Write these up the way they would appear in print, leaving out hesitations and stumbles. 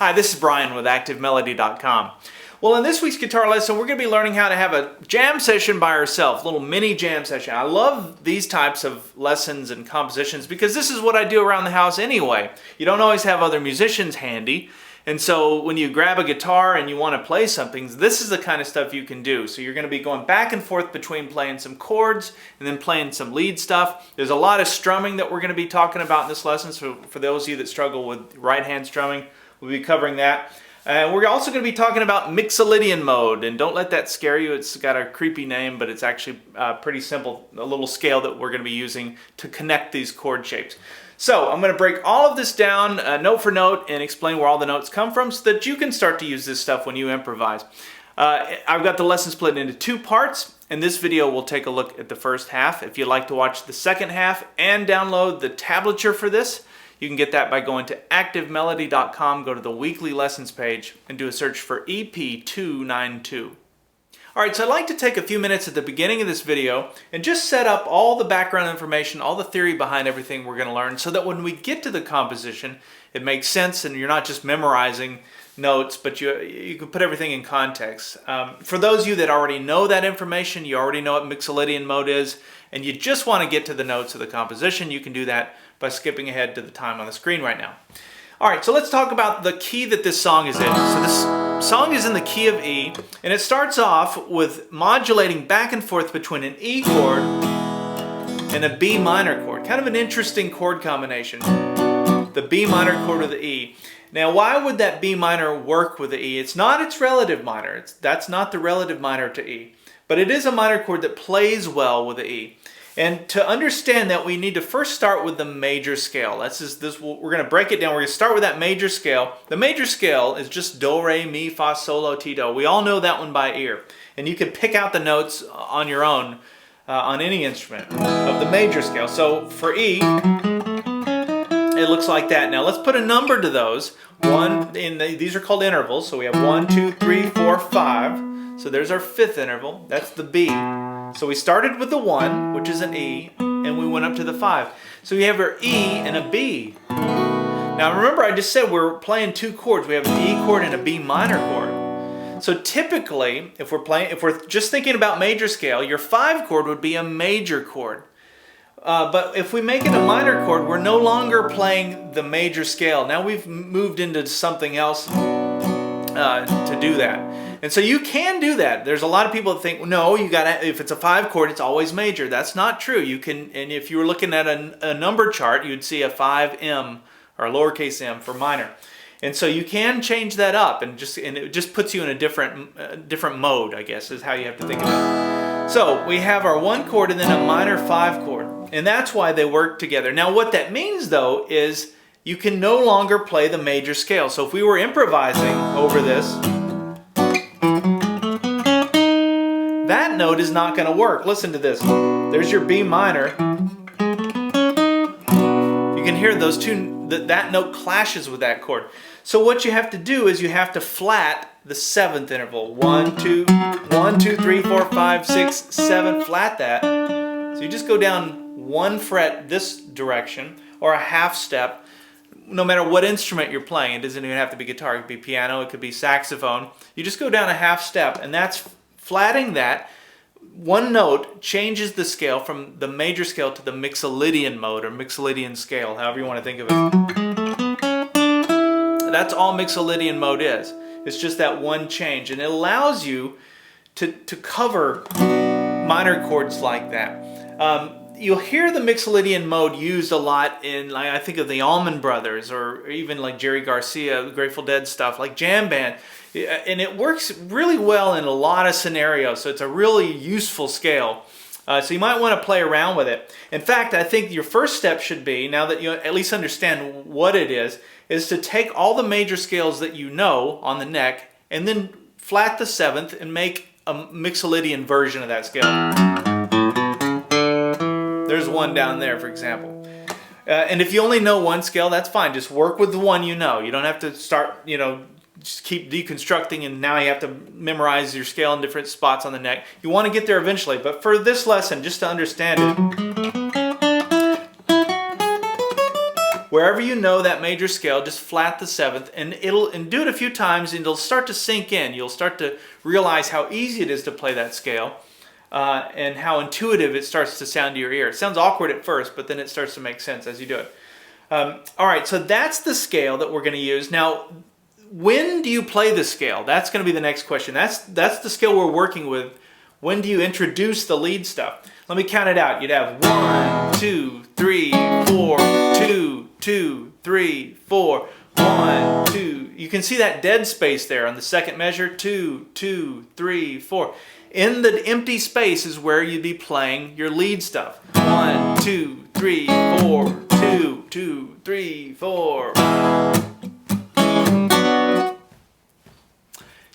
Hi, this is Brian with ActiveMelody.com. Well, in this week's guitar lesson, we're going to be learning how to have a jam session by ourselves, a little mini jam session. I love these types of lessons and compositions because this is what I do around the house anyway. You don't always have other musicians handy, and so when you grab a guitar and you want to play something, this is the kind of stuff you can do. So you're going to be going back and forth between playing some chords and then playing some lead stuff. There's a lot of strumming that we're going to be talking about in this lesson, so for those of you that struggle with right-hand strumming, we'll be covering that. We're also going to be talking about Mixolydian mode, and don't let that scare you. It's got a creepy name, but it's actually pretty simple, a little scale that we're going to be using to connect these chord shapes. So I'm going to break all of this down note for note and explain where all the notes come from so that you can start to use this stuff when you improvise. I've got the lesson split into two parts. In this video, we'll take a look at the first half. If you'd like to watch the second half and download the tablature for this, you can get that by going to ActiveMelody.com, go to the weekly lessons page, and do a search for EP292. Alright, so I'd like to take a few minutes at the beginning of this video and just set up all the background information, all the theory behind everything we're going to learn, so that when we get to the composition, it makes sense and you're not just memorizing notes, but you can put everything in context. For those of you that already know that information, you already know what Mixolydian mode is, and you just want to get to the notes of the composition, you can do that by skipping ahead to the time on the screen right now. Alright, so let's talk about the key that this song is in. So this song is in the key of E, and it starts off with modulating back and forth between an E chord and a B minor chord. Kind of an interesting chord combination. The B minor chord with the E. Now, why would that B minor work with the E? It's not its relative minor. That's not the relative minor to E. But it is a minor chord that plays well with the E. And to understand that, we need to first start with the major scale. We're going to break it down. We're going to start with that major scale. The major scale is just do, re, mi, fa, sol, la, ti, do. We all know that one by ear. And you can pick out the notes on your own on any instrument of the major scale. So for E, it looks like that. Now let's put a number to those. These are called intervals. So we have 1, 2, 3, 4, 5. So there's our fifth interval. That's the B. So we started with the 1, which is an E, and we went up to the 5. So we have our E and a B. Now remember, I just said we're playing two chords. We have an E chord and a B minor chord. So typically, if we're just thinking about major scale, your 5 chord would be a major chord. But if we make it a minor chord, we're no longer playing the major scale. Now we've moved into something else to do that. And so you can do that. There's a lot of people that think, no, if it's a 5 chord, it's always major. That's not true. And if you were looking at a number chart, you'd see a 5M or a lowercase m for minor. And so you can change that up, and it just puts you in a different mode, I guess, is how you have to think about it. So we have our 1 chord and then a minor 5 chord. And that's why they work together. Now what that means, though, is you can no longer play the major scale. So if we were improvising over this, that note is not going to work. Listen to this. There's your B minor. You can hear those two, that note clashes with that chord. So what you have to do is you have to flat the 7th interval. 1, 2, 3, 4, 5, 6, 7, flat that. So you just go down 1 fret this direction, or a half step. No matter what instrument you're playing, it doesn't even have to be guitar, it could be piano, it could be saxophone. You just go down a half step, and that's flatting that. 1 note changes the scale from the major scale to the Mixolydian mode, or Mixolydian scale, however you want to think of it. That's all Mixolydian mode is. It's just that 1 change, and it allows you to cover minor chords like that. You'll hear the Mixolydian mode used a lot in, I think of the Allman Brothers, or even like Jerry Garcia, Grateful Dead stuff, like jam band. And it works really well in a lot of scenarios, so it's a really useful scale. So you might want to play around with it. In fact, I think your first step should be, now that you at least understand what it is to take all the major scales that you know on the neck, and then flat the 7th and make a Mixolydian version of that scale. There's one down there, for example. And if you only know 1 scale, that's fine. Just work with the one you know. You don't have to start, just keep deconstructing and now you have to memorize your scale in different spots on the neck. You want to get there eventually, but for this lesson, just to understand it, wherever you know that major scale, just flat the 7th, and do it a few times, and it'll start to sink in. You'll start to realize how easy it is to play that scale, and how intuitive it starts to sound to your ear. It sounds awkward at first, but then it starts to make sense as you do it. All right, so that's the scale that we're going to use. Now, when do you play the scale? That's going to be the next question. That's the scale we're working with. When do you introduce the lead stuff? Let me count it out. You'd have 1, 2, 3, 4, 2, 2, 3, 4, 1, 2. You can see that dead space there on the second measure. 2, 2, 3, 4. In the empty space is where you'd be playing your lead stuff. 1, 2, 3, 4, 2, 2, 3, 4.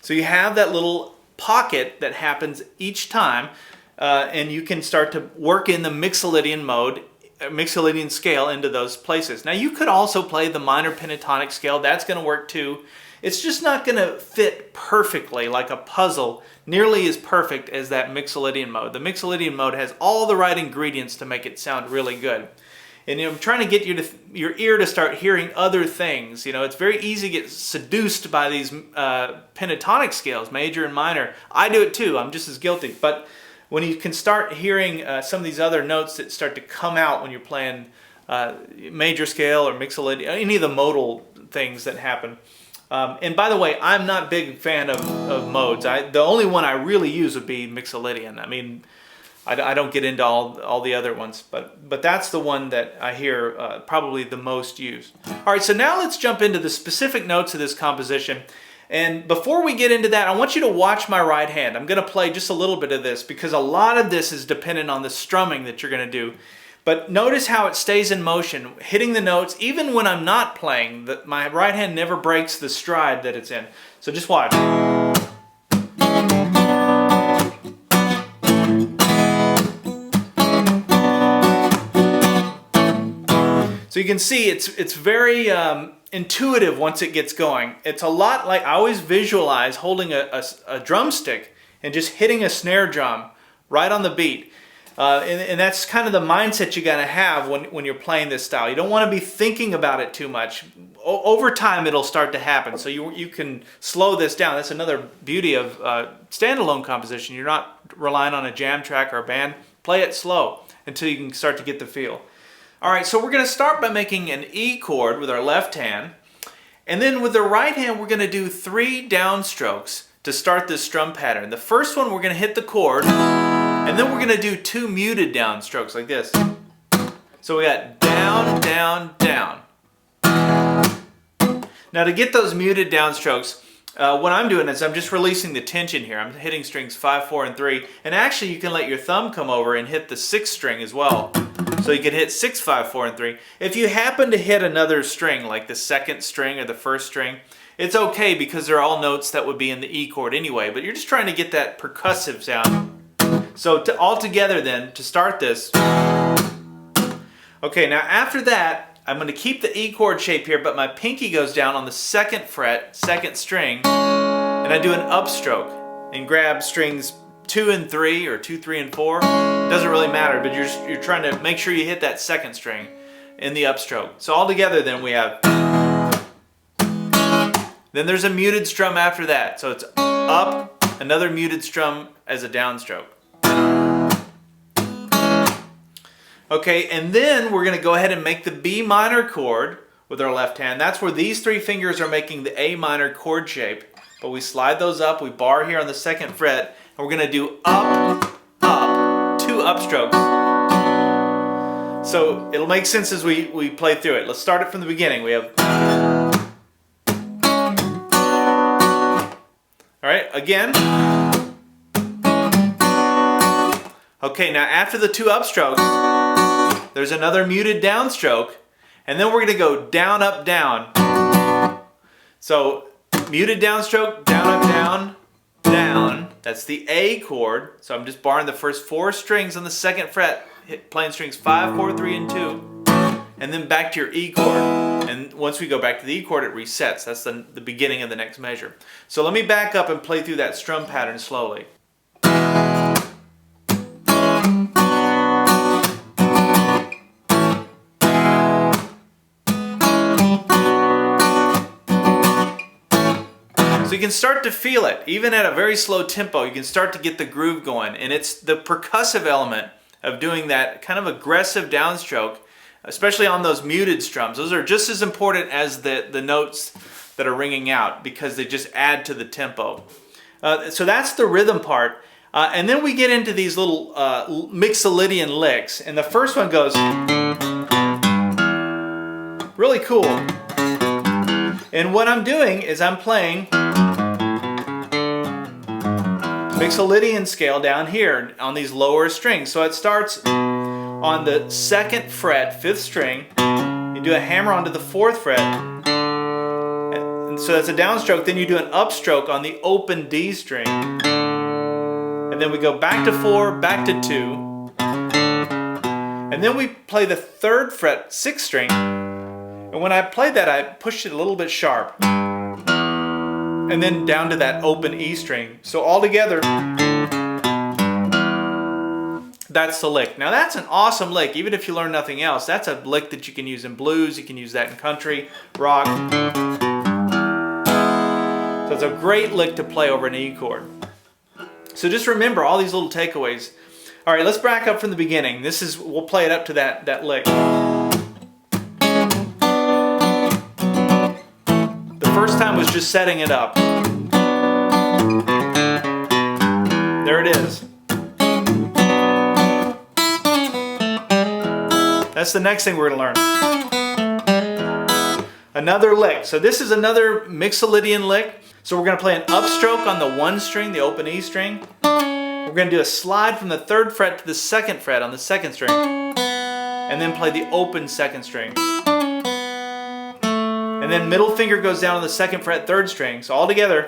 So you have that little pocket that happens each time, and you can start to work in the Mixolydian mode, Mixolydian scale into those places. Now you could also play the minor pentatonic scale. That's going to work too. It's just not going to fit perfectly like a puzzle, nearly as perfect as that Mixolydian mode. The Mixolydian mode has all the right ingredients to make it sound really good. And I'm trying to get your ear to start hearing other things. It's very easy to get seduced by these pentatonic scales, major and minor. I do it too. I'm just as guilty. But when you can start hearing some of these other notes that start to come out when you're playing major scale or Mixolydian, any of the modal things that happen. And by the way, I'm not a big fan of modes. The only one I really use would be Mixolydian. I mean, I don't get into all the other ones, but that's the one that I hear probably the most used. All right, so now let's jump into the specific notes of this composition. And before we get into that, I want you to watch my right hand. I'm going to play just a little bit of this because a lot of this is dependent on the strumming that you're going to do. But notice how it stays in motion, hitting the notes. Even when I'm not playing, my right hand never breaks the stride that it's in. So just watch. So you can see it's very intuitive once it gets going. It's a lot like I always visualize holding a drumstick and just hitting a snare drum right on the beat. And that's kind of the mindset you got to have when you're playing this style. You don't want to be thinking about it too much. Over time it'll start to happen. So you can slow this down. That's another beauty of standalone composition. You're not relying on a jam track or a band. Play it slow until you can start to get the feel. All right, so we're going to start by making an E chord with our left hand. And then with the right hand, we're going to do 3 downstrokes to start this strum pattern. The first one, we're going to hit the chord, and then we're going to do 2 muted downstrokes like this. So we got down, down, down. Now to get those muted downstrokes, what I'm doing is I'm just releasing the tension here. I'm hitting strings 5, 4, and 3. And actually you can let your thumb come over and hit the 6th string as well. So you can hit 6, 5, 4, and 3. If you happen to hit another string, like the 2nd string or the 1st string, it's okay because they're all notes that would be in the E chord anyway, but you're just trying to get that percussive sound. So all together then, to start this. Okay, now after that, I'm going to keep the E chord shape here, but my pinky goes down on the 2nd fret, 2nd string, and I do an upstroke and grab strings 2 and 3 or 2, 3, and 4. Doesn't really matter, but you're trying to make sure you hit that 2nd string in the upstroke. So all together then we have. Then there's a muted strum after that. So it's up, another muted strum as a downstroke. Okay, and then we're going to go ahead and make the B minor chord with our left hand. That's where these 3 fingers are making the A minor chord shape. But we slide those up, we bar here on the 2nd fret, and we're going to do up, up, 2 upstrokes. So it'll make sense as we play through it. Let's start it from the beginning. We have. All right, again. Okay, now after the 2 upstrokes, there's another muted downstroke, and then we're going to go down, up, down. So muted downstroke, down, up, down, down. That's the A chord. So I'm just barring the first 4 strings on the 2nd fret, playing strings 5, 4, 3, and 2, and then back to your E chord. And once we go back to the E chord, it resets. That's the beginning of the next measure. So let me back up and play through that strum pattern slowly. So you can start to feel it. Even at a very slow tempo, you can start to get the groove going. And it's the percussive element of doing that kind of aggressive downstroke, especially on those muted strums. Those are just as important as the notes that are ringing out because they just add to the tempo. So that's the rhythm part. And then we get into these little Mixolydian licks. And the first one goes really cool. And what I'm doing is I'm playing Mixolydian scale down here on these lower strings. So it starts on the 2nd fret, 5th string. You do a hammer onto the 4th fret. And so that's a downstroke. Then you do an upstroke on the open D string. And then we go back to 4, back to 2. And then we play the 3rd fret, 6th string. And when I played that, I pushed it a little bit sharp. And then down to that open E string. So all together, that's the lick. Now that's an awesome lick, even if you learn nothing else. That's a lick that you can use in blues, you can use that in country, rock. So it's a great lick to play over an E chord. So just remember all these little takeaways. All right, let's back up from the beginning. We'll play it up to that lick. First time was just setting it up. There it is. That's the next thing we're going to learn. Another lick. So this is another Mixolydian lick. So we're going to play an upstroke on the 1 string, the open E string. We're going to do a slide from the 3rd fret to the 2nd fret on the 2nd string. And then play the open 2nd string. And then middle finger goes down on the 2nd fret, 3rd string. So all together.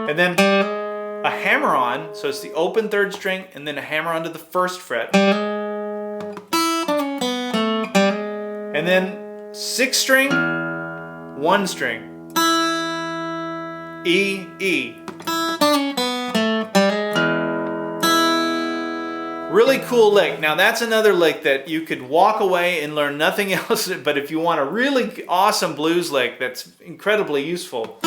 And then a hammer on. So it's the open 3rd string and then a hammer onto the 1st fret. And then 6th string, 1 string. E, E. Really cool lick. Now that's another lick that you could walk away and learn nothing else, but if you want a really awesome blues lick that's incredibly useful,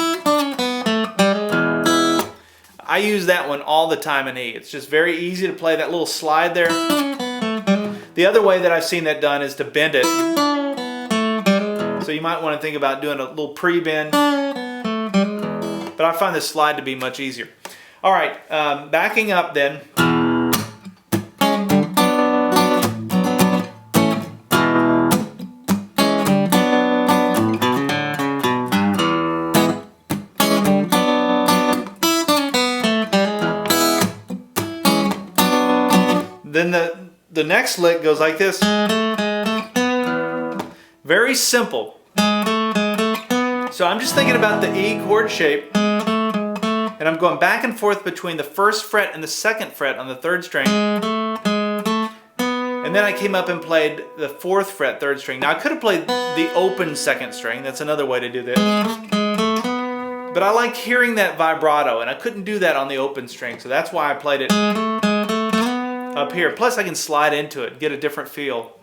I use that one all the time in E. It's just very easy to play that little slide there. The other way that I've seen that done is to bend it. So you might want to think about doing a little pre-bend, but I find the slide to be much easier. All right, backing up then. Then the next lick goes like this. Very simple. So I'm just thinking about the E chord shape, and I'm going back and forth between the 1st fret and the 2nd fret on the 3rd string. And then I came up and played the 4th fret, 3rd string. Now I could have played the open 2nd string. That's another way to do this. But I like hearing that vibrato, and I couldn't do that on the open string, so that's why I played it up here. Plus I can slide into it, get a different feel.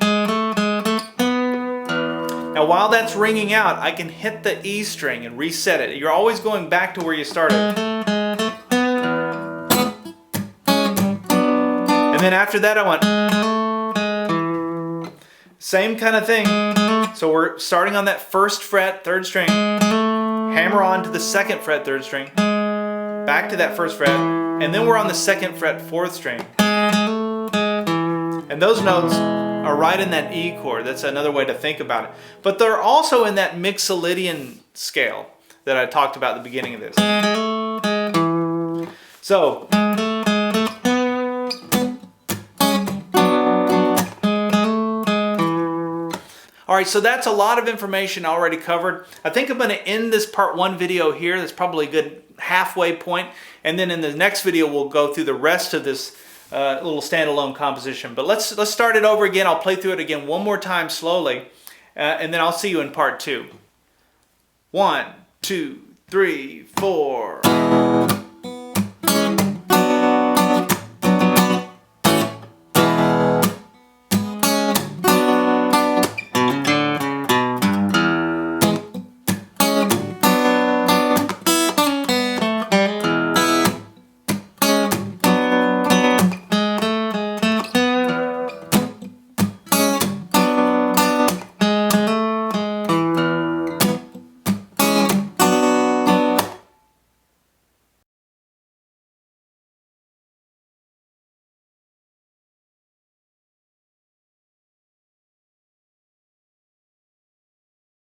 Now while that's ringing out, I can hit the E string and reset it. You're always going back to where you started. And then after that I went, same kind of thing. So we're starting on that 1st fret, 3rd string, hammer on to the 2nd fret, 3rd string, back to that 1st fret, and then we're on the 2nd fret, 4th string. And those notes are right in that E chord. That's another way to think about it. But they're also in that Mixolydian scale that I talked about at the beginning of this. So, all right, so that's a lot of information already covered. I think I'm going to end this part 1 video here. That's probably a good halfway point. And then in the next video, we'll go through the rest of this little standalone composition. But let's start it over again. I'll play through it again one more time slowly, and then I'll see you in part 2. 1, 2, 3, 4.